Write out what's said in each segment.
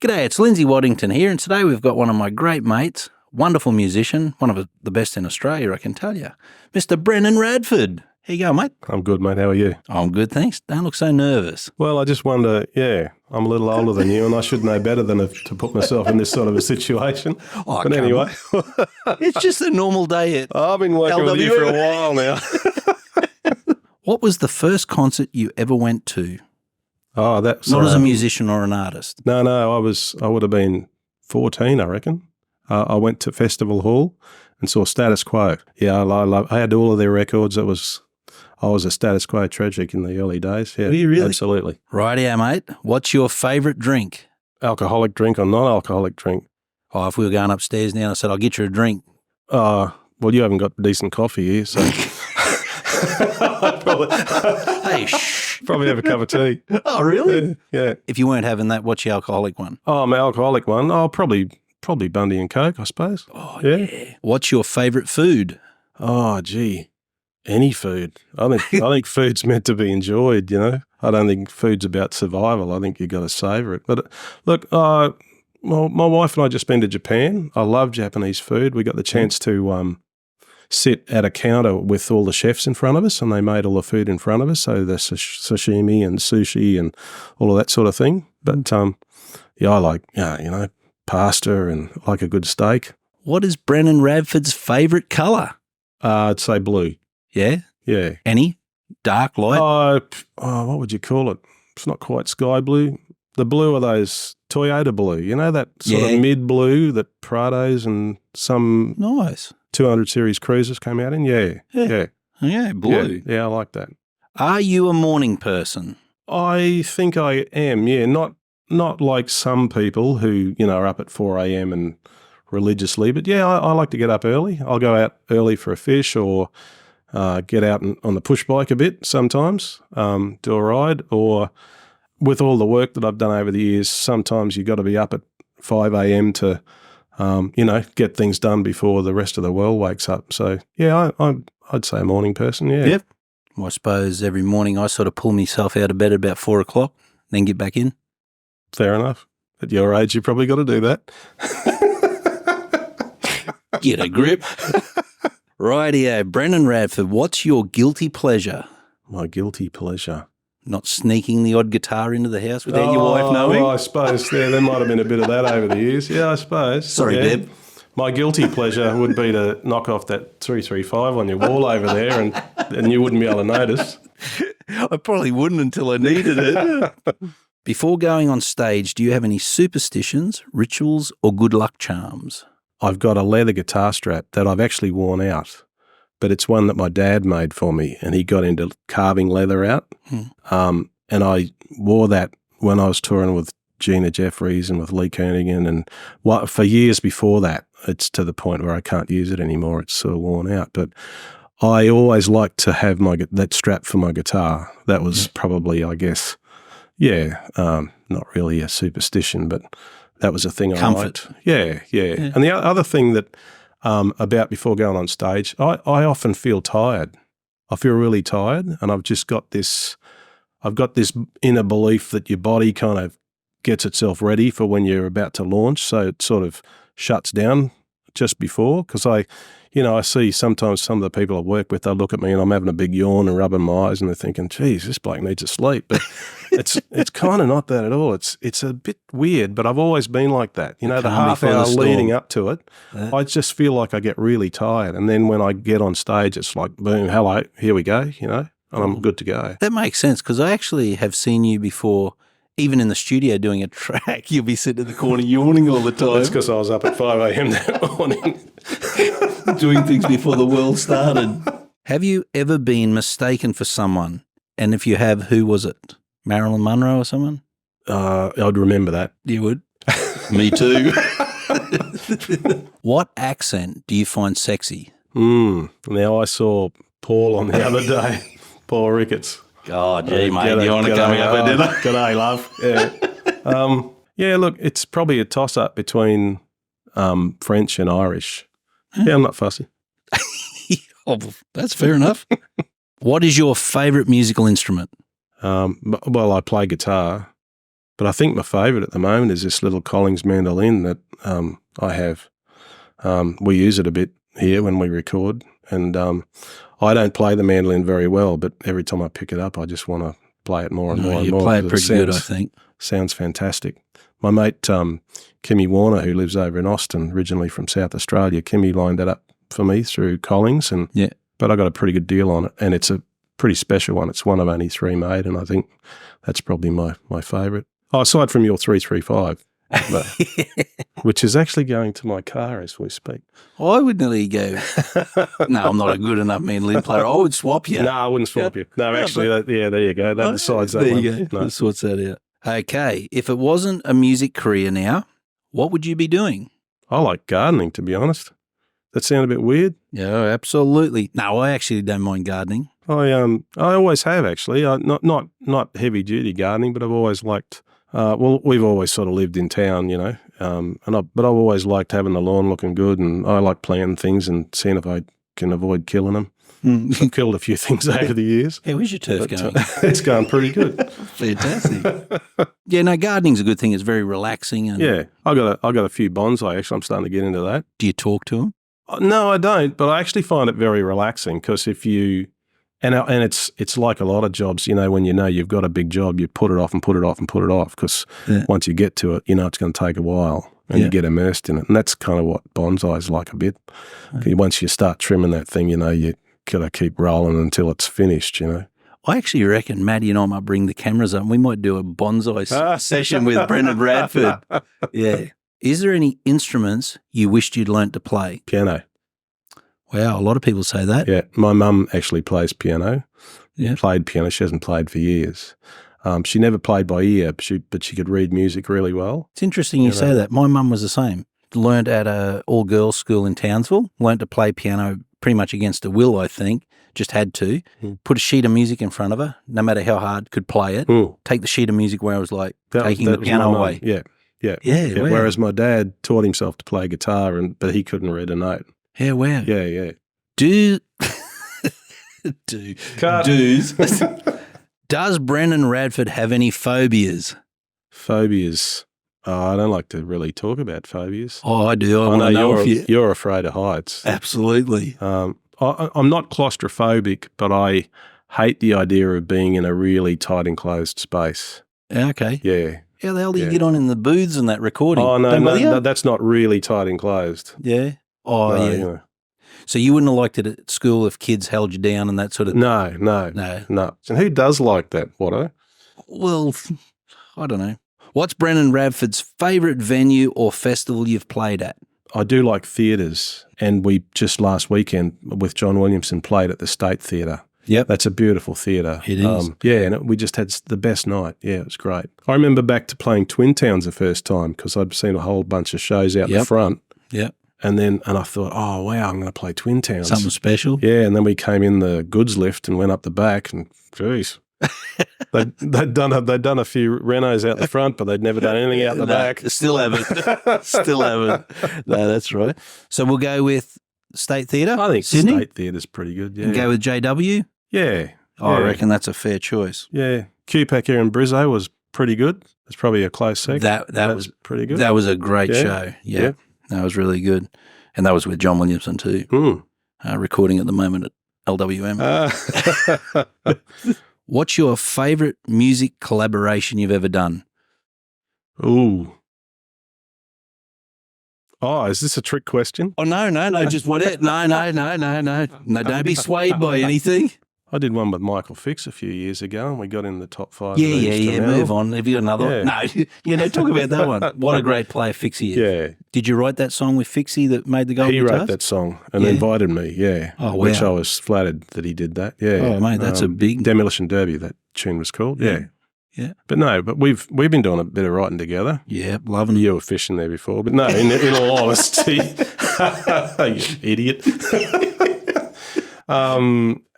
G'day, it's Lindsay Waddington here, and today we've got one of my great mates, wonderful musician, one of the best in Australia, I can tell you, Mr. Brendan Radford. How you going, mate? I'm good, mate. How are you? I'm good, thanks. Don't look so nervous. Well, I just wonder, I'm a little older than you and I should know better than to put myself in this sort of a situation. Oh, but anyway. It's just a normal day at I've been working with you for a while now. What was the first concert you ever went to? Oh, that's not as a musician or an artist. No, I would have been 14, I reckon. I went to Festival Hall and saw Status Quo. Yeah, I had all of their records. I was a Status Quo tragic in the early days. Yeah, Were you really? Absolutely. Rightio, mate. What's your favourite drink? Alcoholic drink or non-alcoholic drink? Oh, if we were going upstairs now and I said, I'll get you a drink. Well, you haven't got decent coffee here, so... Hey, shh. Probably have a cup of tea. Oh, really? Yeah. If you weren't having that, what's your alcoholic one? Oh, my alcoholic one? Oh, probably Bundy and Coke, I suppose. Oh, yeah. What's your favourite food? Oh, gee. Any food. I think food's meant to be enjoyed, you know. I don't think food's about survival. I think you've got to savour it. But look, well, my wife and I just been to Japan. I love Japanese food. We got the chance to sit at a counter with all the chefs in front of us, and they made all the food in front of us, so the sashimi and sushi and all of that sort of thing. But I like, pasta and like a good steak. What is Brendan Radford's favourite colour? I'd say blue. Yeah? Yeah. Any? Dark, light? What would you call it? It's not quite sky blue. The blue are those Toyota blue, you know, that sort of mid-blue that Prados and some... Nice. 200 series cruisers came out in? Yeah. Yeah, blue. Yeah, I like that. Are you a morning person? I think I am, yeah. Not like some people who, are up at 4 a.m. and religiously, but yeah, I like to get up early. I'll go out early for a fish or get out on the push bike a bit sometimes, do a ride, or with all the work that I've done over the years, sometimes you've got to be up at 5 a.m. to get things done before the rest of the world wakes up. So, yeah, I'd say a morning person, yeah. Yep. Well, I suppose every morning I sort of pull myself out of bed at about 4 o'clock, then get back in. Fair enough. At your age, you probably got to do that. Get a grip. Rightio. Brendan Radford, what's your guilty pleasure? My guilty pleasure? Not sneaking the odd guitar into the house without your wife knowing? Well, I suppose there might have been a bit of that over the years. Yeah, I suppose. Sorry, Deb. My guilty pleasure would be to knock off that 335 on your wall over there and you wouldn't be able to notice. I probably wouldn't until I needed it. Before going on stage, do you have any superstitions, rituals, or good luck charms? I've got a leather guitar strap that I've actually worn out, but it's one that my dad made for me, and he got into carving leather out. And I wore that when I was touring with Gina Jeffries and with Lee Kernaghan, and for years before that. It's to the point where I can't use it anymore. It's sort of worn out. But I always liked to have that strap for my guitar. That was probably, I guess, not really a superstition, but that was a thing I liked. Yeah. And the other thing that about before going on stage, I often feel tired. I feel really tired, and I've got this inner belief that your body kind of gets itself ready for when you're about to launch, so it sort of shuts down just before, because I see sometimes some of the people I work with, they look at me and I'm having a big yawn and rubbing my eyes and they're thinking, geez, this bloke needs to sleep. But it's kind of not that at all. It's a bit weird, but I've always been like that. The half hour leading up to it, I just feel like I get really tired. And then when I get on stage, it's like, boom, hello, here we go, and I'm good to go. That makes sense, because I actually have seen you before. Even in the studio doing a track, you'll be sitting in the corner yawning all the time. That's because I was up at 5 a.m. that morning. Doing things before the world started. Have you ever been mistaken for someone? And if you have, who was it? Marilyn Monroe or someone? I'd remember that. You would? Me too. What accent do you find sexy? Now, I saw Paul on the other day, Paul Ricketts. Oh, gee, mate, you want to come up for dinner? G'day, love. Yeah. Look, it's probably a toss-up between French and Irish. Yeah, I'm not fussy. Oh, that's fair enough. What is your favourite musical instrument? Well, I play guitar, But I think my favourite at the moment is this little Collings mandolin that I have. We use it a bit here when we record, and I don't play the mandolin very well, but every time I pick it up, I just want to play it more and more and more. You play it pretty good, I think. Sounds fantastic. My mate Kimmy Warner, who lives over in Austin, originally from South Australia, Kimmy lined that up for me through Collings, but I got a pretty good deal on it, and it's a pretty special one. It's one of only 3 made, and I think that's probably my favourite. Oh, aside from your 335. Which is actually going to my car as we speak. I would nearly go, no, I'm not a good enough mandolin player. I would swap you. No, I wouldn't swap you. No, actually, there you go. That decides that there one. You go. No. That sorts that out. Okay, if it wasn't a music career now, what would you be doing? I like gardening, to be honest. That sound a bit weird? Yeah, absolutely. No, I actually don't mind gardening. I always have, actually. Not heavy duty gardening, but I've always liked. We've always sort of lived in town, you know, but I've always liked having the lawn looking good, and I like planting things and seeing if I can avoid killing them. I've killed a few things over the years. How is your turf going? It's going pretty good. Fantastic. Yeah, no, gardening's a good thing. It's very relaxing. And yeah, I got a few bonsai. Actually, I'm starting to get into that. Do you talk to them? No, I don't. But I actually find it very relaxing because if you and it's like a lot of jobs. You know, when you know you've got a big job, you put it off and put it off and put it off because once you get to it, you know it's going to take a while. And you get immersed in it. And that's kind of what bonsai is like a bit. Okay. Once you start trimming that thing, you know, you got to keep rolling until it's finished, you know. I actually reckon Maddie and I might bring the cameras up and we might do a bonsai session with Brendan Radford. Yeah. Is there any instruments you wished you'd learnt to play? Piano. Wow, a lot of people say that. Yeah. My mum actually plays piano. Yeah. Played piano. She hasn't played for years. She never played by ear, but she could read music really well. It's interesting you say that. My mum was the same. Learned at a all-girls school in Townsville. Learned to play piano pretty much against her will, I think. Just had to. Put a sheet of music in front of her, no matter how hard, could play it. Take the sheet of music where I was like taking the piano away. Yeah. Wow. Whereas my dad taught himself to play guitar, but he couldn't read a note. Yeah, wow. Yeah. Does Brendan Radford have any phobias? Phobias? I don't like to really talk about phobias. Oh, I do. I want to know if you're afraid of heights. Absolutely. I'm not claustrophobic, but I hate the idea of being in a really tight enclosed space. Okay. Yeah. How the hell do you get on in the booths and that recording? Oh, no, that's not really tight enclosed. Yeah? Oh, no, yeah. You know. So you wouldn't have liked it at school if kids held you down and that sort of thing? No. And who does like that, Watto? Well, I don't know. What's Brendan Radford's favourite venue or festival you've played at? I do like theatres, and we just last weekend with John Williamson played at the State Theatre. Yep. That's a beautiful theatre. It is. And we just had the best night. Yeah, it was great. I remember back to playing Twin Towns the first time because I'd seen a whole bunch of shows out the front. Yep. And I thought, oh, wow, I'm going to play Twin Towns. Something special? Yeah, and then we came in the goods lift and went up the back and, geez, they'd done a few renos out the front, but they'd never done anything out the back. Still haven't. No, that's right. So we'll go with State Theatre? I think Sydney? State Theatre's pretty good, yeah. And go with JW? Yeah. I reckon that's a fair choice. Yeah. QPAC here in Brizzo was pretty good. It's probably a close second. That was pretty good. That was a great show. Yeah. That was really good. And that was with John Williamson too. Recording at the moment at LWM. What's your favourite music collaboration you've ever done? Ooh. Oh, is this a trick question? Oh, no, just what it? No, don't be swayed by anything. I did one with Michael Fix a few years ago, and we got in the top 5. Yeah. Move on. Have you got another one? No, talk about that one. What a great player Fixie is. Yeah. Did you write that song with Fixie that made the Golden Guitars? He wrote that song and invited me, Oh, wow. Which I was flattered that he did that, yeah. Oh, mate, that's a big... Demolition Derby, that tune was called, yeah. But we've been doing a bit of writing together. Yeah, loving it. You were fishing there before, but no, in all honesty, you idiot.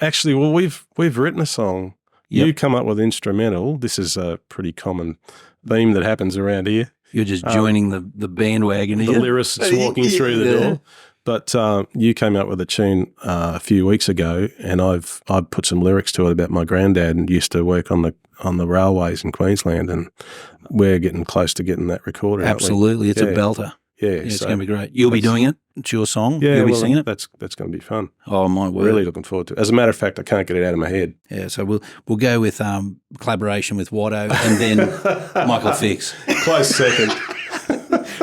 Actually, well, we've written a song. Yep. You come up with instrumental. This is a pretty common theme that happens around here. You're just joining the bandwagon here. The lyricist walking through the door. But you came up with a tune a few weeks ago, and I've put some lyrics to it about my granddad and used to work on the railways in Queensland, and we're getting close to getting that recorded. Absolutely, it's a belter. Yeah, it's going to be great. You'll be doing it. It's your song. Yeah, you'll be singing it. That's going to be fun. Oh my word! Really looking forward to it. As a matter of fact, I can't get it out of my head. Yeah, so we'll go with collaboration with Waddo and then Michael Fix. Close second.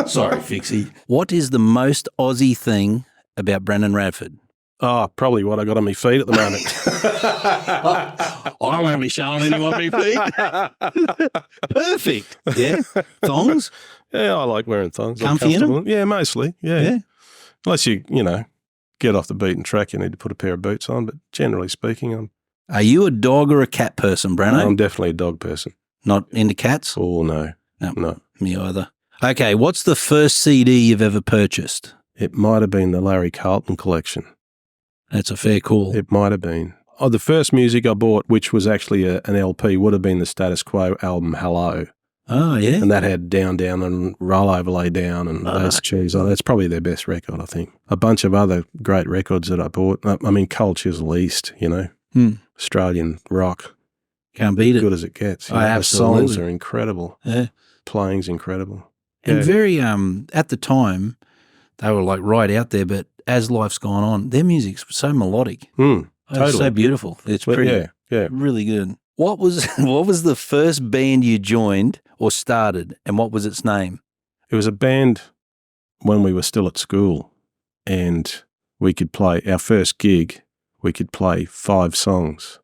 Sorry, Fixie. What is the most Aussie thing about Brendan Radford? Oh, probably what I got on my feet at the moment. I won't be showing anyone my feet. Perfect. Yeah. Thongs? Yeah, I like wearing thongs. Comfy in them? Yeah, mostly. Yeah. Unless you get off the beaten track, you need to put a pair of boots on. But generally speaking, Are you a dog or a cat person, Breno? I'm definitely a dog person. Not into cats? Oh, no. No. Me either. Okay, what's the first CD you've ever purchased? It might have been the Larry Carlton collection. That's a fair call. It might have been. Oh, the first music I bought, which was actually an LP, would have been the Status Quo album Hello. Oh, yeah? And that had Down, Down and Roll Over, Lay Down and those tunes. Oh, that's probably their best record, I think. A bunch of other great records that I bought. I mean, Culture's Least, Australian rock. Can't beat it. Good as it gets. Absolutely. The songs are incredible. Yeah. Playing's incredible. And very, at the time, they were like right out there, but as life's gone on, their music's so melodic. Totally. It's so beautiful. It's pretty, really good. What was the first band you joined or started, and what was its name? It was a band when we were still at school, and we could play our first gig. We could play 5 songs,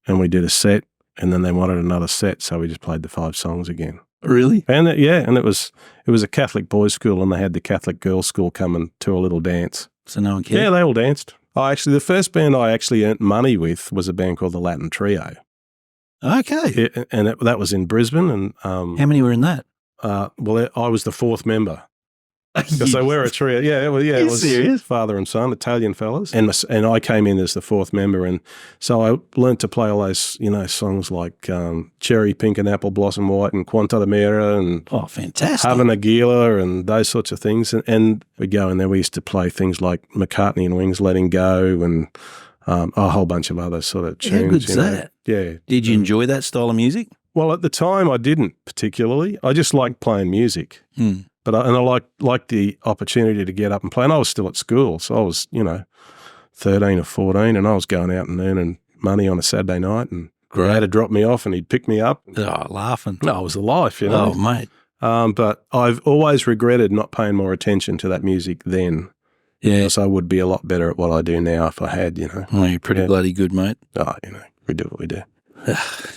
and we did a set, and then they wanted another set, so we just played the 5 songs again. Really? And it was a Catholic boys' school, and they had the Catholic girls' school come and do a little dance. So no one cared? Yeah, they all danced. Actually, the first band I actually earned money with was a band called the Latin Trio. Okay. That was in Brisbane. And how many were in that? I was the 4th member. Because they were a trio. Yeah, it was serious? father and son, Italian fellas. And I came in as the 4th member. And so I learned to play all those, songs like Cherry Pink and Apple Blossom White and Quanta de Mera and fantastic. Havana Gila and those sorts of things. And we'd go in there. We used to play things like McCartney and Wings, Letting Go and a whole bunch of other sort of tunes. How good's that? Yeah. Did you enjoy that style of music? Well, at the time I didn't particularly. I just liked playing music. But I liked the opportunity to get up and play. And I was still at school, so I was, 13 or 14, and I was going out and earning money on a Saturday night. And Dad had to drop me off, and he'd pick me up. Oh, laughing. No, it was a life, Oh, mate. But I've always regretted not paying more attention to that music then. Yeah. Because I would be a lot better at what I do now if I had, Oh, you're pretty bloody good, mate. Oh, we do what we do.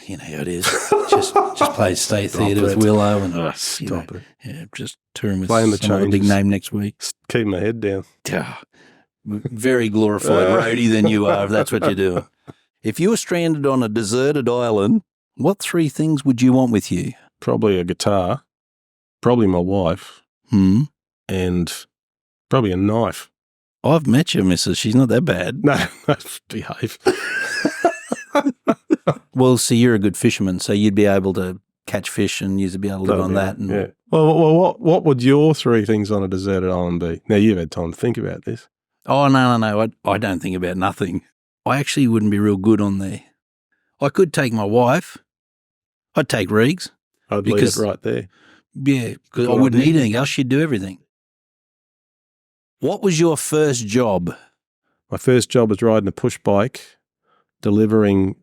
You know how it is. Just played State Theatre with Willow and stop it. Yeah, just touring with Playing the some other big name next week. Keep my head down. Very glorified roadie than you are, if that's what you're doing. If you were stranded on a deserted island, what 3 things would you want with you? Probably a guitar, probably my wife, and probably a knife. I've met your missus. She's not that bad. No, behave. Well, see, you're a good fisherman, so you'd be able to catch fish and you'd be able to live on that. And yeah. Well, what would your 3 things on a deserted island be? Now, you've had time to think about this. Oh, no. I don't think about nothing. I actually wouldn't be real good on there. I could take my wife. I'd take Reegs. I'd leave it right there. Yeah, because I wouldn't need anything else. She'd do everything. What was your first job? My first job was riding a push bike, delivering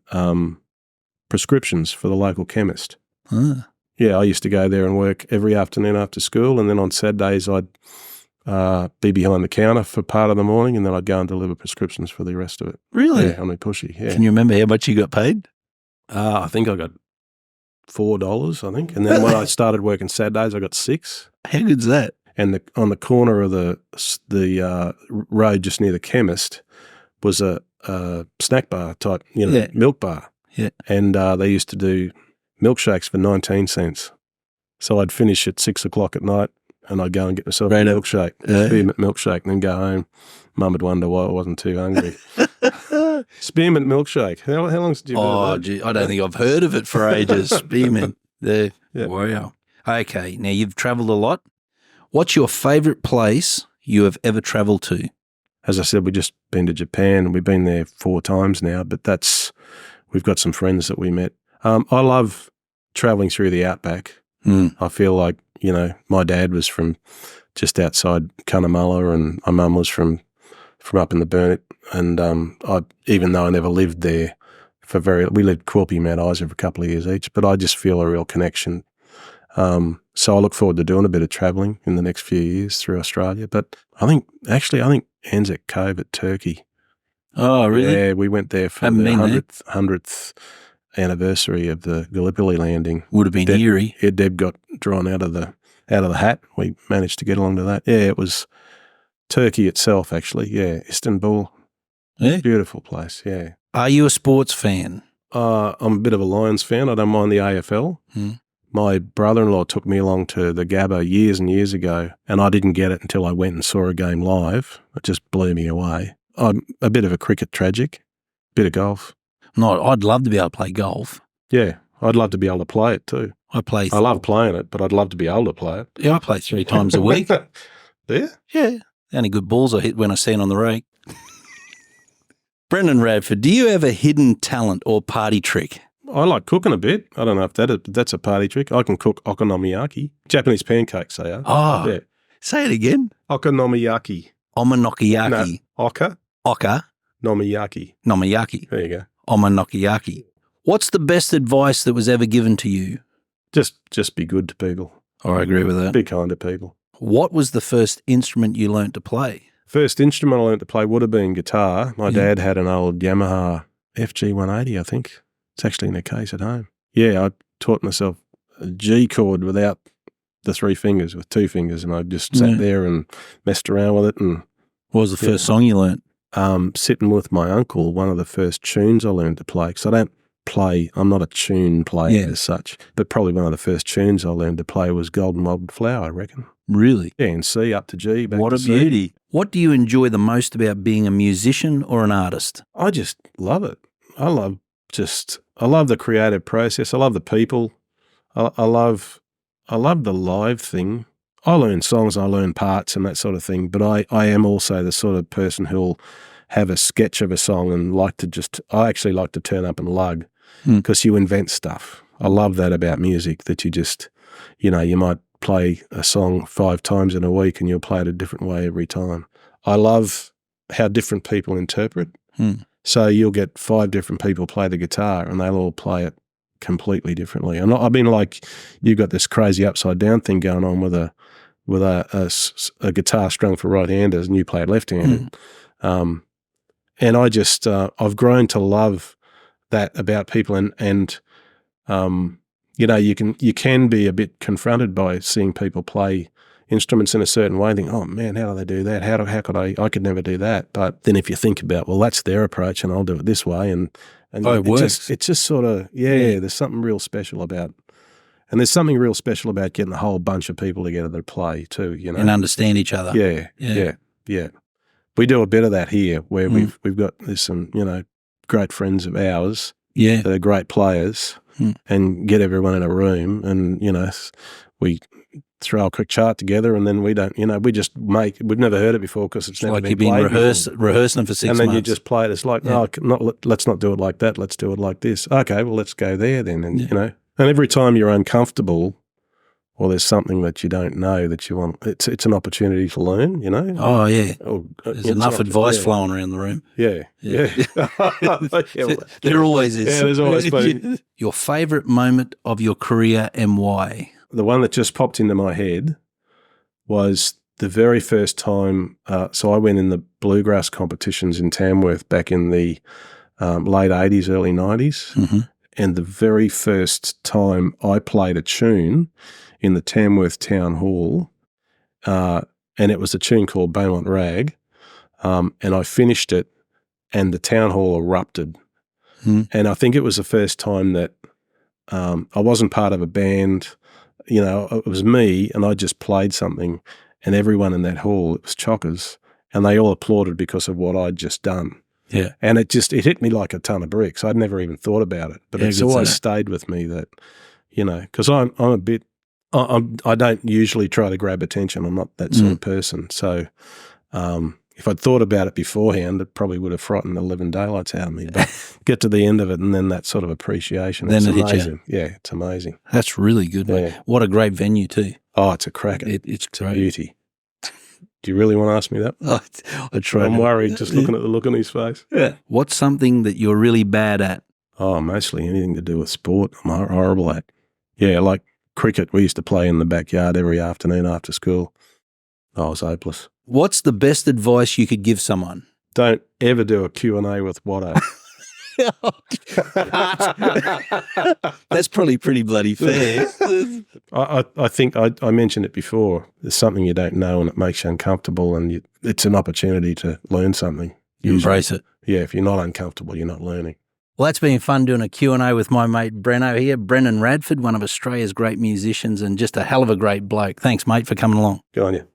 prescriptions for the local chemist. Yeah, I used to go there and work every afternoon after school, and then on Saturdays I'd be behind the counter for part of the morning, and then I'd go and deliver prescriptions for the rest of it. Really? Yeah, on my pushy, yeah. Can you remember how much you got paid? I think I got $4, I think. And then when I started working Saturdays, I got $6. How good's that? And on the corner of the road just near the chemist was a snack bar type, milk bar. Yeah. And they used to do milkshakes for 19 cents. So I'd finish at 6 o'clock at night and I'd go and get myself a milkshake, spearmint milkshake, and then go home. Mum would wonder why I wasn't too hungry. Spearmint milkshake. How long did you heard gee, I don't think I've heard of it for ages. Spearmint. Wow. Okay, now you've travelled a lot. What's your favourite place you have ever travelled to? As I said, we've just been to Japan, and we've been there 4 times now, but we've got some friends that we met. I love travelling through the outback. I feel like, my dad was from just outside Cunnamulla, and my mum was from up in the Burnett, and even though I never lived there we lived Quilpie, Mount Isa for a couple of years each, but I just feel a real connection. So I look forward to doing a bit of travelling in the next few years through Australia. But I think Anzac Cove at Turkey. Oh, really? Yeah, we went there for the 100th anniversary of the Gallipoli landing. Would have been eerie. Yeah, Deb got drawn out of the hat. We managed to get along to that. Yeah, it was Turkey itself, actually. Yeah, Istanbul. Yeah. Beautiful place, yeah. Are you a sports fan? I'm a bit of a Lions fan. I don't mind the AFL. My brother-in-law took me along to the Gabba years and years ago, and I didn't get it until I went and saw a game live. It just blew me away. I'm a bit of a cricket tragic, bit of golf. No, I'd love to be able to play golf. Yeah, I'd love to be able to play it too. I love playing it, but I'd love to be able to play it. Yeah, I play 3 times a week. Yeah? Yeah. The only good balls I hit when I stand on the rake. Brendan Radford, do you have a hidden talent or party trick? I like cooking a bit. I don't know if that's a party trick. I can cook okonomiyaki. Japanese pancakes, they are. Oh, yeah. Say it again. Okonomiyaki. Okonomiyaki. No, Oka. Nomiyaki. Nomiyaki. There you go. Okonomiyaki. What's the best advice that was ever given to you? Just be good to people. Oh, I agree with that. Be kind to people. What was the first instrument you learnt to play? First instrument I learnt to play would have been guitar. My dad had an old Yamaha FG180, I think. It's actually in a case at home. Yeah, I taught myself a G chord without the 3 fingers, with 2 fingers, and I just sat there and messed around with it. And what was the first song you learnt? Sitting with my uncle, one of the first tunes I learned to play, because I don't play, I'm not a tune player as such, but probably one of the first tunes I learned to play was Golden Wildflower, I reckon. Really? Yeah, and C up to G, back what to a C. beauty. What do you enjoy the most about being a musician or an artist? I just love it. I love the creative process. I love the people. I love the live thing. I learn songs, I learn parts and that sort of thing, but I am also the sort of person who'll have a sketch of a song and I actually like to turn up and lug, because you invent stuff. I love that about music, that you just, you might play a song 5 times in a week and you'll play it a different way every time. I love how different people interpret. So you'll get 5 different people play the guitar and they'll all play it completely differently. And I mean, like, you've got this crazy upside down thing going on with a guitar strung for right-handers and you play it left-handed. And I just, I've grown to love that about people, and you can be a bit confronted by seeing people play instruments in a certain way, think, oh man, how do they do that? How could I could never do that. But then if you think about, well, that's their approach and I'll do it this way, and it works. It's just sort of, there's something real special about, and there's something real special about getting a whole bunch of people together to play too, and understand each other. Yeah. We do a bit of that here, where there's some, great friends of ours that are great players, and get everyone in a room, and, we throw a quick chart together, and then we don't, we've never heard it before because it's never like been you've been played rehearsing for 6 months. And then you just play it. It's like, let's not do it like that. Let's do it like this. Okay, well, let's go there then. And, and every time you're uncomfortable, or there's something that you don't know that you want, it's an opportunity to learn, Oh, yeah. There's enough advice flowing around the room. Yeah. There always is. Yeah, there's always been. Your favourite moment of your career and why? The one that just popped into my head was the very first time, so I went in the bluegrass competitions in Tamworth back in the late 80s, early 90s, and the very first time I played a tune in the Tamworth Town Hall, and it was a tune called Beaumont Rag, and I finished it, and the Town Hall erupted. And I think it was the first time that I wasn't part of a band. It was me, and I just played something, and everyone in that hall, it was chockers, and they all applauded because of what I'd just done. Yeah. And it hit me like a ton of bricks. I'd never even thought about it, but it's always stayed with me that, because I'm a bit I don't usually try to grab attention. I'm not that sort of person. So if I'd thought about it beforehand, it probably would have frightened the living daylights out of me. But get to the end of it and then that sort of appreciation. Then it's it hits you. amazing. Yeah, it's amazing. That's really good, mate. Yeah. What a great venue too. Oh, it's a cracker. It's It's a great. beauty. Do you really want to ask me that? I tried. I'm worried just looking at the look on his face. Yeah. What's something that you're really bad at? Oh, mostly anything to do with sport. I'm horrible at. Yeah, like cricket. We used to play in the backyard every afternoon after school. I was hopeless. What's the best advice you could give someone? Don't ever do a Q&A with Watto. That's probably pretty bloody fair. I think I mentioned it before. There's something you don't know and it makes you uncomfortable, and it's an opportunity to learn something. Embrace it. Yeah, if you're not uncomfortable, you're not learning. Well, that's been fun doing a Q&A with my mate Breno here, Brendan Radford, one of Australia's great musicians and just a hell of a great bloke. Thanks, mate, for coming along. Good on you.